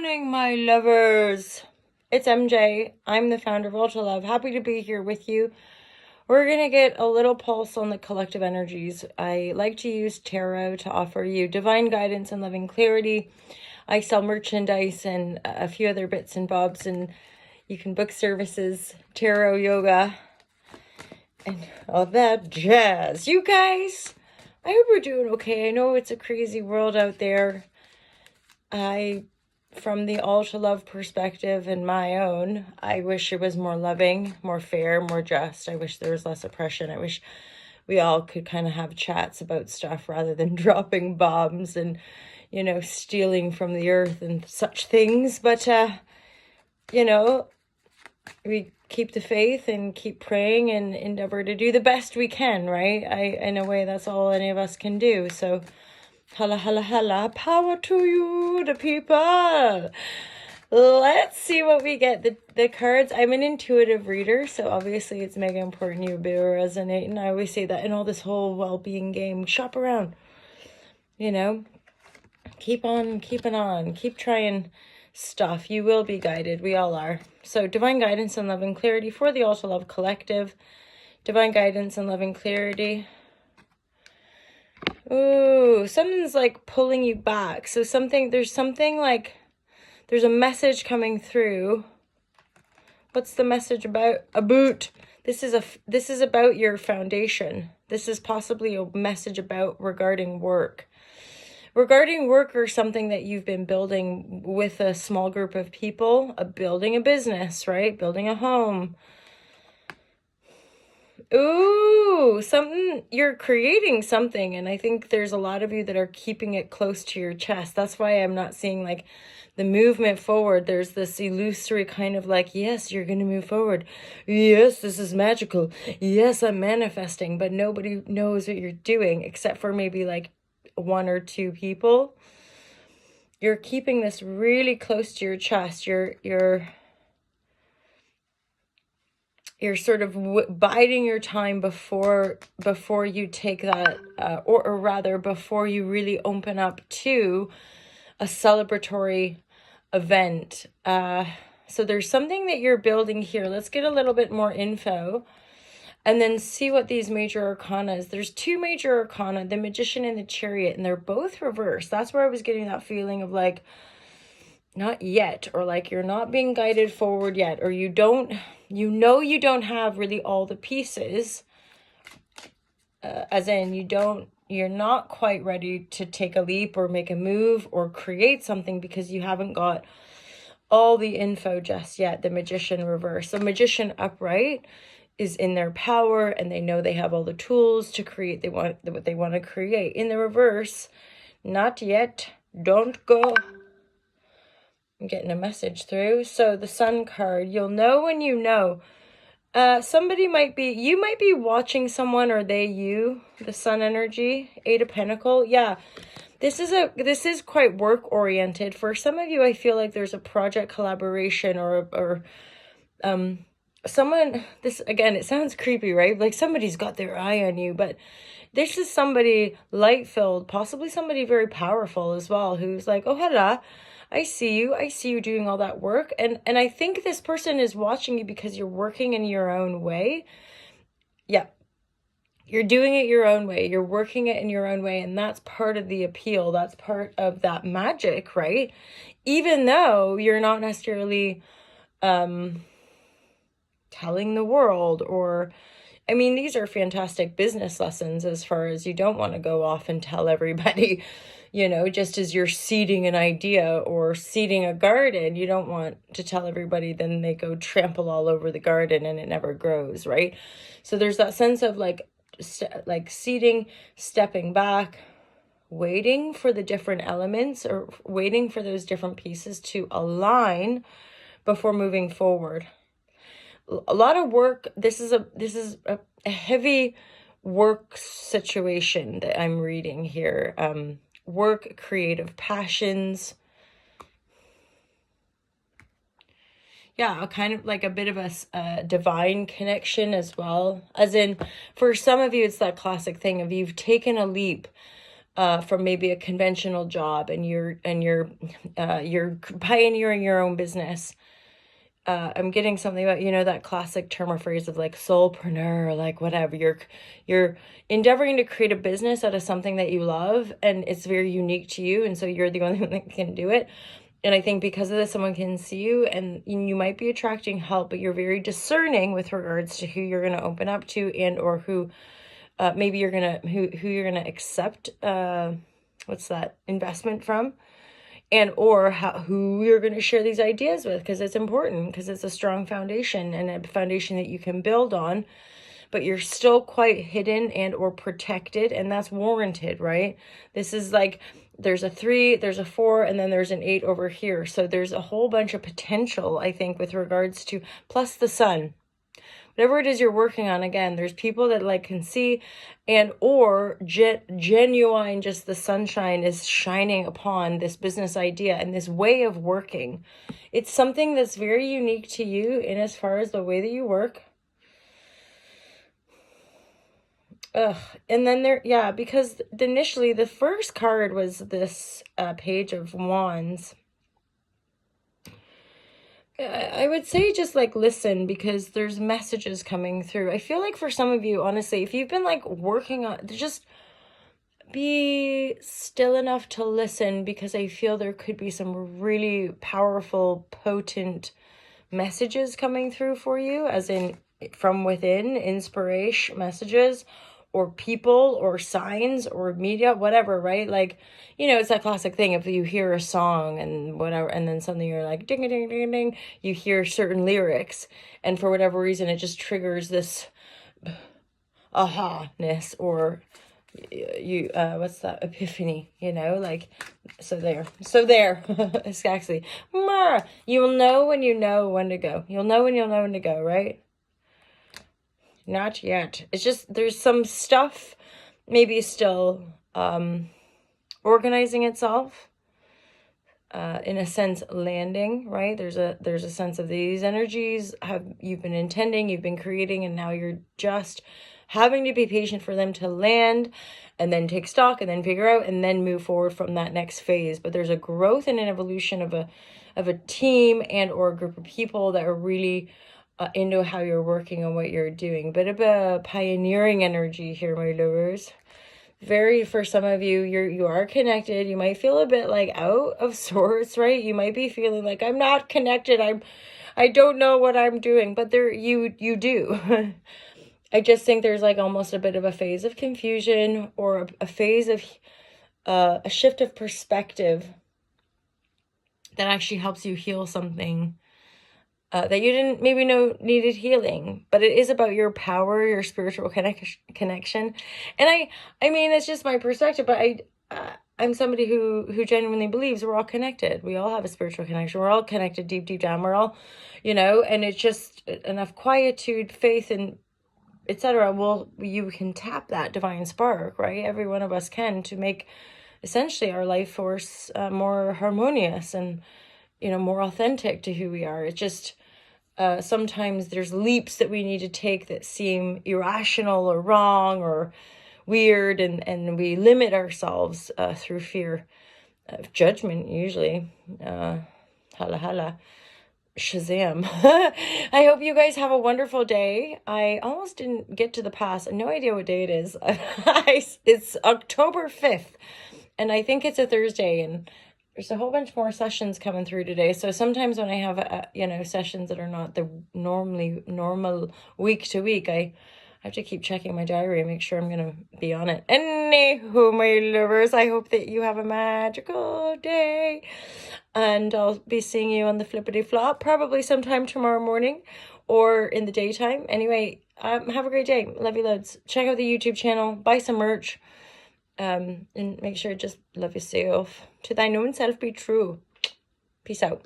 Morning, my lovers. It's MJ. I'm the founder of Ultra Love. Happy to be here with you. We're going to get a little pulse on the collective energies. I like to use tarot to offer you divine guidance and loving clarity. I sell merchandise and a few other bits and bobs, and you can book services, tarot, yoga, and all that jazz. You guys, I hope you're doing okay. I know it's a crazy world out there. From the Ultra Love perspective and my own, I wish it was more loving, more fair, more just. I wish there was less oppression. I wish we all could kind of have chats about stuff rather than dropping bombs and, stealing from the earth and such things. But, we keep the faith and keep praying and endeavor to do the best we can, right? In a way, that's all any of us can do. So, holla, power to you, the people. Let's see what we get. The cards, I'm an intuitive reader, so obviously it's mega important you be resonating. I always say that in all this whole well-being game. Shop around, keep on keeping on, keep trying stuff. You will be guided. We all are. So divine guidance and love and clarity for the Ultra Love Collective. Divine guidance and love and clarity. Ooh, something's like pulling you back. So there's a message coming through. What's the message about? This is about your foundation. This is possibly a message regarding work. Regarding work or something that you've been building with a small group of people, building a business, right? Building a home. Ooh, you're creating something, and I think there's a lot of you that are keeping it close to your chest. That's why I'm not seeing like the movement forward. There's this illusory kind of like, yes, you're going to move forward. Yes, this is magical. Yes, I'm manifesting, but nobody knows what you're doing except for maybe like one or two people. You're keeping this really close to your chest. You're sort of biding your time before you take that, or rather before you really open up to a celebratory event. So there's something that you're building here. Let's get a little bit more info and then see what these major arcana is. There's two major arcana, the Magician and the Chariot, and they're both reversed. That's where I was getting that feeling of like, not yet, or like you're not being guided forward yet, or you don't have really all the pieces, as in you're not quite ready to take a leap or make a move or create something because you haven't got all the info just yet. The Magician reverse. The Magician upright is in their power and they know they have all the tools to create what they want to create. In the reverse, not yet, don't go. I'm getting a message through. So the Sun card, you'll know when you know. You might be watching someone, or you, the Sun energy, Eight of Pentacles. Yeah, this is quite work oriented. For some of you, I feel like there's a project collaboration or someone, this again, it sounds creepy, right? Like somebody's got their eye on you, but this is somebody light-filled, possibly somebody very powerful as well, who's like, oh, hello, I see you doing all that work. And I think this person is watching you because you're working in your own way. Yeah. You're doing it your own way. You're working it in your own way. And that's part of the appeal. That's part of that magic, right? Even though you're not necessarily telling the world, or these are fantastic business lessons as far as you don't want to go off and tell everybody, just as you're seeding an idea or seeding a garden, you don't want to tell everybody, then they go trample all over the garden and it never grows, right? So there's that sense of like seeding, stepping back, waiting for the different elements or waiting for those different pieces to align before moving forward. A lot of work. This is a heavy work situation that I'm reading here. Work, creative passions. Yeah, kind of like a bit of a divine connection as well. As in, for some of you, it's that classic thing of you've taken a leap from maybe a conventional job, and you're pioneering your own business. I'm getting something about, that classic term or phrase of like soulpreneur, like whatever. You're endeavoring to create a business out of something that you love, and it's very unique to you, and so you're the only one that can do it. And I think because of this, someone can see you, and you might be attracting help, but you're very discerning with regards to who you're going to open up to, and or who maybe you're gonna who you're gonna accept investment from, and or who you're going to share these ideas with, because it's important, because it's a strong foundation, and a foundation that you can build on, but you're still quite hidden and or protected, and that's warranted, right? This is like, there's a 3, there's a 4, and then there's an 8 over here. So there's a whole bunch of potential, I think, with regards to, plus the sun. Whatever it is you're working on, again, there's people that like can see, and or genuine, just the sunshine is shining upon this business idea and this way of working. It's something that's very unique to you in as far as the way that you work. And then because initially the first card was this Page of Wands. I would say just like listen, because there's messages coming through. I feel like for some of you, honestly, if you've been like working on, just be still enough to listen, because I feel there could be some really powerful, potent messages coming through for you, as in from within, inspiration messages, or people, or signs, or media, whatever, right? Like, it's that classic thing. If you hear a song and whatever, and then suddenly you're like, ding, ding, ding, ding, you hear certain lyrics, and for whatever reason, it just triggers this aha-ness, or what's that, epiphany, like, so there, it's actually, you'll know when you know when to go. You'll know when you'll know when to go, right? Not yet. It's just, there's some stuff maybe still organizing itself, in a sense, landing, right? There's a sense of these energies you've been intending, you've been creating, and now you're just having to be patient for them to land, and then take stock, and then figure out, and then move forward from that next phase. But there's a growth and an evolution of a team and or a group of people that are really into how you're working on what you're doing. Bit of a pioneering energy here, my lovers. Very, for some of you, you are connected. You might feel a bit like out of sorts, right? You might be feeling like, I'm not connected. I don't know what I'm doing, but you do. I just think there's like almost a bit of a phase of confusion, or a phase of a shift of perspective that actually helps you heal something that you didn't maybe know needed healing. But it is about your power, your spiritual connection. And I mean, it's just my perspective, but I'm somebody who genuinely believes we're all connected. We all have a spiritual connection. We're all connected deep down. We're all, and it's just enough quietude, faith, and etc. Well, you can tap that divine spark, right? Every one of us can, to make essentially our life force more harmonious and, more authentic to who we are. It's just, sometimes there's leaps that we need to take that seem irrational or wrong or weird, and we limit ourselves through fear of judgment, usually. Holla, Shazam. I hope you guys have a wonderful day. I almost didn't get to the past. No idea what day it is. It's October 5th, and I think it's a Thursday, and there's a whole bunch more sessions coming through today. So sometimes when I have, sessions that are not the normal week to week, I have to keep checking my diary and make sure I'm going to be on it. Anywho, my lovers, I hope that you have a magical day. And I'll be seeing you on the flippity flop, probably sometime tomorrow morning or in the daytime. Anyway, have a great day. Love you loads. Check out the YouTube channel. Buy some merch. And make sure to just love yourself. To thine own self be true. Peace out.